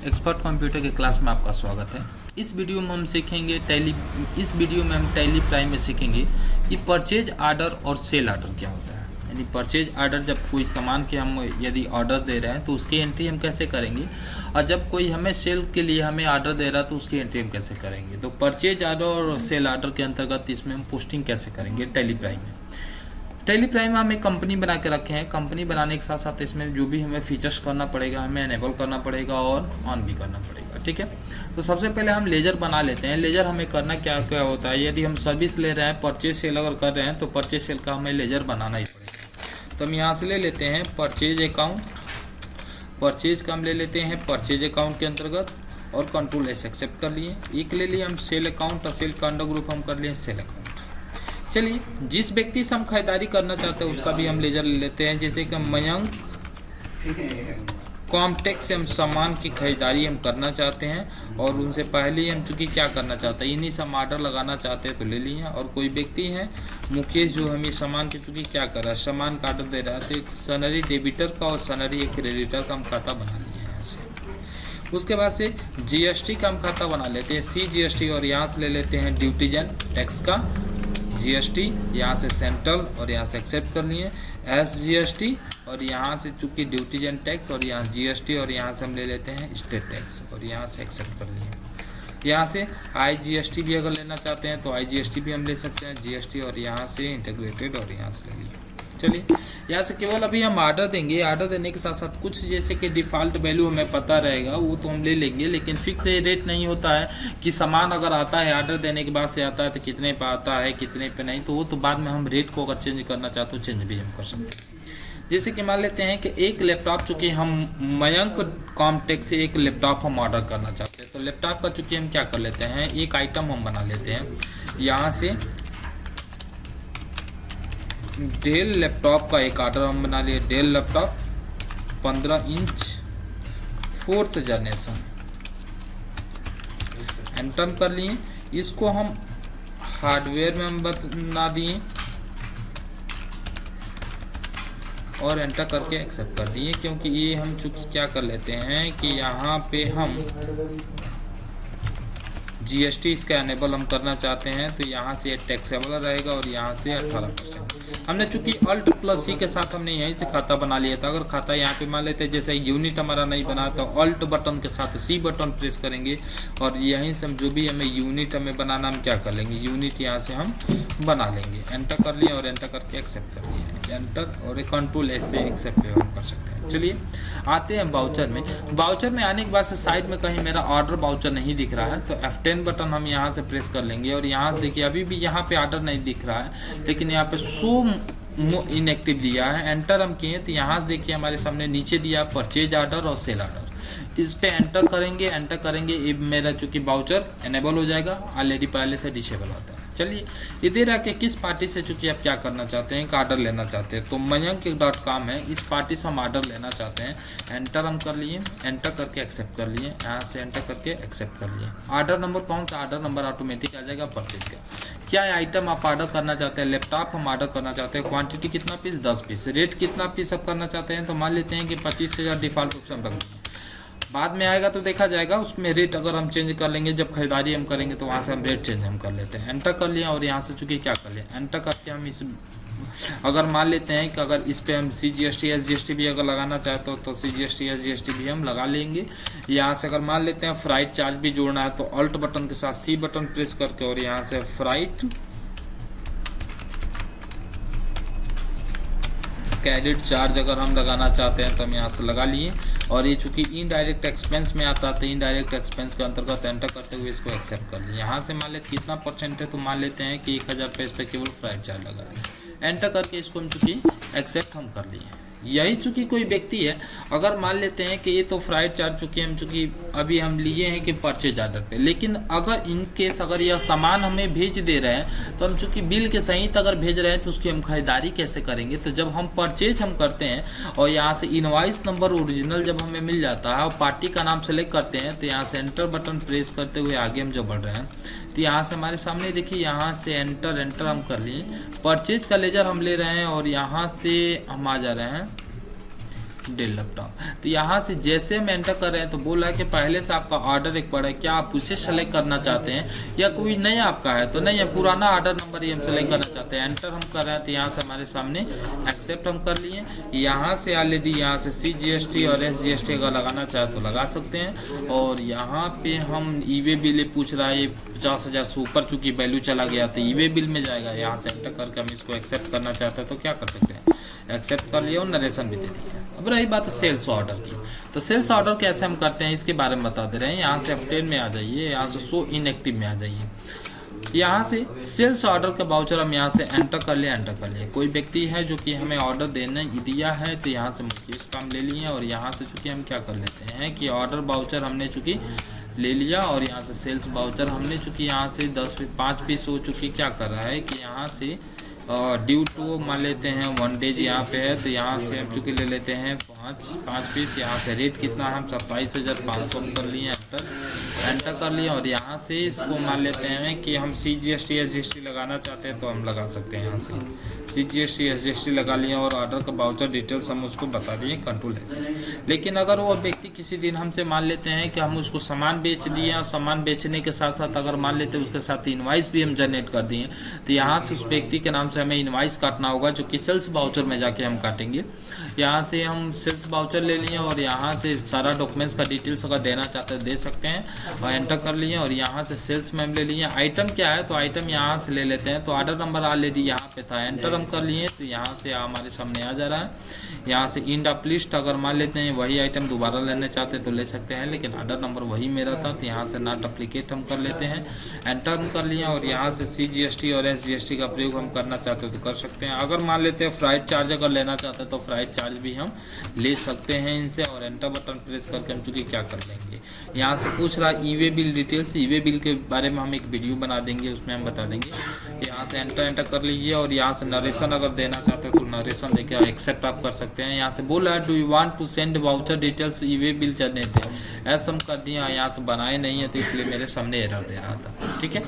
Expert computer के class में आपका स्वागत है। इस वीडियो में हम सीखेंगे टैली प्राइम में सीखेंगे कि परचेज आर्डर और सेल आर्डर क्या होता है। यानी परचेज आर्डर जब कोई सामान के हम यदि ऑर्डर दे रहे हैं तो उसकी एंट्री हम कैसे करेंगे, और जब कोई हमें सेल के लिए हमें ऑर्डर दे रहा है तो उसकी एंट्री हम कैसे करेंगे। तो परचेज आर्डर और सेल आर्डर के अंतर्गत इसमें हम पोस्टिंग कैसे करेंगे टैली प्राइम में। टैली प्राइम में हम एक कंपनी बना के रखे हैं। कंपनी बनाने के साथ साथ इसमें जो भी हमें फीचर्स करना पड़ेगा, हमें एनेबल करना पड़ेगा और ऑन भी करना पड़ेगा। ठीक है, तो सबसे पहले हम लेजर बना लेते हैं। लेजर हमें करना क्या क्या होता है, यदि हम सर्विस ले रहे हैं, परचेज सेल अगर कर रहे हैं तो परचेज सेल का हमें लेजर बनाना ही पड़ेगा। तो हम यहाँ से ले लेते हैं परचेज अकाउंट। परचेज का हम ले लेते हैं परचेज अकाउंट के अंतर्गत और कंट्रोल एस एक्सेप्ट कर लिए। एक ले लिए हम सेल अकाउंट और सेल का अंडर ग्रुप हम कर लिए सेल अकाउंट। चलिए, जिस व्यक्ति से हम खरीदारी करना चाहते हैं उसका भी हम लेजर ले लेते हैं। जैसे कि मयंक कॉम्टेक्स से हम सामान की खरीदारी हम करना चाहते हैं और उनसे पहले ही हम चूँकि क्या करना चाहते हैं, इन्हीं से हम ऑर्डर लगाना चाहते हैं तो ले लिए। और कोई व्यक्ति है मुकेश जो हमें सामान की चूँकि क्या कर रहा है, सामान का ऑर्डर दे रहा है, तो एक सनरी डेबिटर का और सनरी एक क्रेडिटर का हम खाता बना लिए हैं यहाँ से। उसके बाद से जीएसटी का हम खाता बना लेते हैं, CGST, और यहाँ से ले लेते हैं ड्यूटीजन टैक्स का GST, यहाँ से सेंट्रल और यहाँ से एक्सेप्ट कर लिए SGST, और यहाँ से चूँकि ड्यूटीजन टैक्स और यहाँ GST, और यहाँ से हम ले लेते हैं स्टेट टैक्स और यहाँ से एक्सेप्ट कर लिए। यहाँ से IGST भी अगर लेना चाहते हैं तो IGST भी हम ले सकते हैं, GST, और यहाँ से इंटीग्रेटेड और यहाँ से ले लिए। चलिए, यहाँ से केवल अभी हम ऑर्डर देंगे। ऑर्डर देने के साथ साथ कुछ जैसे कि डिफ़ॉल्ट वैल्यू हमें पता रहेगा वो तो हम ले लेंगे, लेकिन फिक्स रेट नहीं होता है कि सामान अगर आता है ऑर्डर देने के बाद से आता है तो कितने पे आता है कितने पे नहीं, तो वो तो बाद में हम रेट को अगर चेंज करना चाहते हो चेंज भी हम कर सकते हैं। जैसे कि मान लेते हैं कि एक लैपटॉप, चूँकि हम मयंक कॉम्टेक्स से एक लैपटॉप हम ऑर्डर करना चाहते हैं, तो लैपटॉप का चूँकि हम क्या कर लेते हैं, एक आइटम हम बना लेते हैं। यहाँ से डेल लैपटॉप का एक ऑर्डर हम बना लिए, Dell laptop 15 inch 4th generation, enter कर लिए। इसको हम हार्डवेयर में हम बना दिए और एंटर करके एक्सेप्ट कर दिए, क्योंकि ये हम चूँकि क्या कर लेते हैं कि यहाँ पे हम GST इसका एनेबल हम करना चाहते हैं, तो यहाँ से टैक्सेबल रहेगा और यहाँ से 18%। हमने चूँकि Alt+C के साथ हमने यहीं से खाता बना लिया था। अगर खाता यहाँ पे मान लेते हैं, जैसे यूनिट हमारा नहीं बना तो Alt बटन के साथ C बटन प्रेस करेंगे और यहीं से हम जो भी हमें यूनिट हमें बनाना हम क्या कर लेंगे, यूनिट यहाँ से हम बना लेंगे। एंटर कर लिए और एंटर करके एक्सेप्ट कर लिए, एंटर और कंट्रोल एस से एक्सेप्ट हम कर सकते हैं। चलिए, आते हैं बाउचर में। बाउचर में आने के बाद से साइड में कहीं मेरा ऑर्डर बाउचर नहीं दिख रहा है, तो F10 बटन हम यहाँ से प्रेस कर लेंगे और यहाँ देखिए अभी भी यहाँ पे ऑर्डर नहीं दिख रहा है, लेकिन यहाँ पे शो इनएक्टिव दिया है। एंटर हम किए तो यहाँ देखिए हमारे सामने नीचे दिया परचेज आर्डर और सेल आर्डर। इस पे एंटर करेंगे ये मेरा चूँकि बाउचर एनेबल हो जाएगा, ऑलरेडी पहले से डिसेबल होता है। चलिए, इधर आके किस पार्टी से चूँकि आप क्या करना चाहते हैं, ऑर्डर लेना चाहते हैं, तो मयंक.com है, इस पार्टी से हम ऑर्डर लेना चाहते हैं। एंटर हम कर लिए, एंटर करके एक्सेप्ट कर लिए, यहाँ से एंटर करके एक्सेप्ट कर लिए। ऑर्डर नंबर कौन सा, ऑर्डर नंबर ऑटोमेटिक आ जाएगा परचेज का। क्या आइटम आप ऑर्डर करना चाहते हैं, लैपटॉप हम ऑर्डर करना चाहते हैं, क्वांटिटी कितना पीस, 10 पीस, रेट कितना पीस आप करना चाहते हैं, तो मान लेते हैं कि 25,000 डिफ़ॉल्ट ऑप्शन रख दें। बाद में आएगा तो देखा जाएगा, उसमें रेट अगर हम चेंज कर लेंगे, जब खरीदारी हम करेंगे तो वहाँ से हम रेट चेंज हम कर लेते हैं। एंटर कर लिया और यहाँ से चूँकि क्या कर लिया, एंटर करके हम इस अगर मान लेते हैं कि अगर इस पे हम CGST SGST भी अगर लगाना चाहते हो तो CGST SGST भी हम लगा लेंगे। यहाँ से अगर मान लेते हैं फ्राइट चार्ज भी जोड़ना है तो Alt बटन के साथ C बटन प्रेस करके और यहाँ से फ्राइट क्रेडिट चार्ज अगर हम लगाना चाहते हैं तो हम यहाँ से लगा लिए। और ये चूँकि इनडायरेक्ट एक्सपेंस में आता है तो इनडायरेक्ट एक्सपेंस के अंतर्गत एंटर करते हुए इसको एक्सेप्ट कर लिए। यहाँ से मान लेते कितना परसेंट है, तो मान लेते हैं कि 1000 पेज पे केवल फ्राइट चार्ज लगा है। एंटर करके इसको हम चूँकि एक्सेप्ट हम कर लिए। यही चूँकि कोई व्यक्ति है, अगर मान लेते हैं कि ये तो फ्राइट चार्ज चूँकि हम अभी हम लिए हैं कि परचेज आर्डर पे, लेकिन अगर इन केस अगर यह सामान हमें भेज दे रहे हैं तो हम चूँकि बिल के सहित अगर भेज रहे हैं तो उसकी हम खरीदारी कैसे करेंगे। तो जब हम परचेज हम करते हैं और यहाँ से इनवॉइस नंबर ओरिजिनल जब हमें मिल जाता है और पार्टी का नाम सेलेक्ट करते हैं तो यहाँ से एंटर बटन प्रेस करते हुए आगे हम जो बढ़ रहे हैं तो यहाँ से हमारे सामने देखिए, यहाँ से एंटर हम कर लिए। परचेज का लेजर हम ले रहे हैं और यहाँ से हम आ जा रहे हैं डेल लैपटॉप। तो यहाँ से जैसे हम एंटर कर रहे हैं तो बोला कि पहले से आपका ऑर्डर एक पड़ा है, क्या आप उसे सेलेक्ट करना चाहते हैं या कोई नया आपका है, तो नहीं है, पुराना ऑर्डर नंबर ही हम सेलेक्ट करना चाहते हैं। एंटर हम कर रहे हैं तो यहाँ से हमारे सामने एक्सेप्ट हम कर लिए। यहाँ से ऑलरेडी यहाँ से CGST और SGST अगर लगाना चाहे तो लगा सकते हैं। और यहाँ पे हम ई-वे बिल पूछ रहा है, ये 50,000 से ऊपर चूँकि वैल्यू चला गया तो ई-वे बिल में जाएगा। यहाँ से एंटर करके हम इसको एक्सेप्ट करना चाहते हैं तो क्या कर सकते हैं, एक्सेप्ट कर लिया और नरेशन भी दे दिया। अब रही बात सेल्स ऑर्डर की, तो सेल्स ऑर्डर कैसे हम करते हैं इसके बारे में बता दे रहे हैं। यहाँ से F10 में आ जाइए, यहाँ से शो इनएक्टिव में आ जाइए। यहाँ से सेल्स ऑर्डर का वाउचर हम यहाँ से एंटर कर लिए। कोई व्यक्ति है जो कि हमें ऑर्डर देने दिया है तो यहाँ से मुकेश का हम ले लिए और यहाँ से चूँकि हम क्या कर लेते हैं कि ऑर्डर वाउचर हमने चूँकि ले लिया और यहाँ से सेल्स वाउचर हमने चूँकि यहाँ से 5 पीस हो चुकी, क्या कर रहा है कि यहाँ से ड्यू टू मान लेते हैं 1 डेज यहाँ पे है तो यहाँ से हम चूँकि ले लेते हैं 5 पीस। यहाँ से रेट कितना हम 27,500 कर लिए, एंटर कर लिए और यहाँ से इसको मान लेते हैं कि हम CGST SGST लगाना चाहते हैं तो हम लगा सकते हैं। यहाँ से CGST SGST लगा लिए और ऑर्डर का वाउचर डिटेल्स हम उसको बता दिए कंट्रोल ऐसे। लेकिन अगर वो व्यक्ति किसी दिन हमसे मान लेते हैं कि हम उसको सामान बेच दिए और सामान बेचने के साथ साथ अगर मान लेते हैं उसके साथ इनवाइस भी हम जनरेट कर दिए तो यहाँ से उस व्यक्ति के नाम से हमें इनवाइस काटना होगा जो कि सेल्स वाउचर में जाके हम काटेंगे। यहाँ से हम सेल्स वाउचर ले लिए और यहाँ से सारा डॉक्यूमेंट्स का डिटेल्स अगर देना चाहते हैं दे सकते हैं और एंटर कर लिए और यहाँ से सेल्स में हम ले लिए। आइटम क्या है तो आइटम यहाँ से ले लेते हैं, तो ऑर्डर नंबर ऑलरेडी यहाँ पे था, एंटर हम कर लिए तो यहाँ से हमारे सामने आ जा रहा है। यहाँ से इंड ऑफ लिस्ट अगर मान लेते हैं वही आइटम दोबारा लेने चाहते हैं तो ले सकते हैं, लेकिन ऑर्डर नंबर वही मेरा था तो यहाँ से नॉट एप्लीकेट हम कर लेते हैं, एंटर हम कर लिए और यहाँ से CGST और SGST का प्रयोग हम करना चाहते हैं तो कर सकते हैं। अगर मान लेते हैं फ्राइट चार्ज अगर लेना चाहते हैं तो फ्राइट चार्ज भी हम ले सकते हैं इनसे और एंटर बटन प्रेस करके हम चूँकि क्या कर लेंगे। यहाँ से पूछ रहा e-way bill details, e-way bill के बारे में हम एक वीडियो बना देंगे उसमें हम बता देंगे। यहाँ से एंटर कर लीजिए और यहाँ से नरेशन अगर देना चाहते हैं तो नरेशन देकर एक्सेप्ट आप कर सकते हैं। यहाँ से बोला है do you want to send voucher details e-way bill generated, ऐसा हम कर दिया। यहाँ से बनाए नहीं है तो इसलिए मेरे सामने एरर दे रहा था। ठीक है,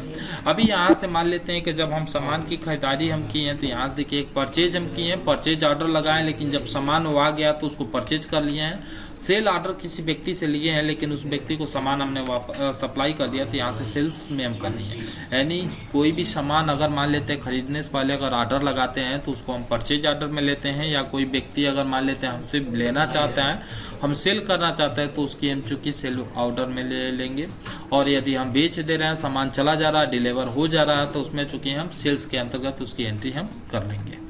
अभी यहाँ से मान लेते हैं कि जब हम सामान की खरीदारी हम किए हैं तो यहाँ देखिए एक परचेज हम किए हैं, परचेज ऑर्डर लगाए, लेकिन जब सामान वो आ गया तो उसको परचेज कर लिए हैं। सेल ऑर्डर किसी व्यक्ति से लिए हैं लेकिन उस व्यक्ति को सामान हमने सप्लाई कर दिया तो यहाँ से सेल्स में हम कर लिए। यानी कोई भी सामान अगर मान लेते हैं खरीदने से पहले अगर ऑर्डर लगाते हैं तो उसको हम परचेज ऑर्डर में लेते हैं, या कोई व्यक्ति अगर मान लेते हैं हमसे लेना चाहता है, हम सेल करना चाहते हैं तो उसकी हम चूँकि सेल ऑर्डर में ले लेंगे। और यदि हम बेच दे रहे हैं, सामान चला जा रहा है, डिलीवर हो जा रहा है तो उसमें चूँकि हम सेल्स के अंतर्गत उसकी एंट्री हम कर लेंगे।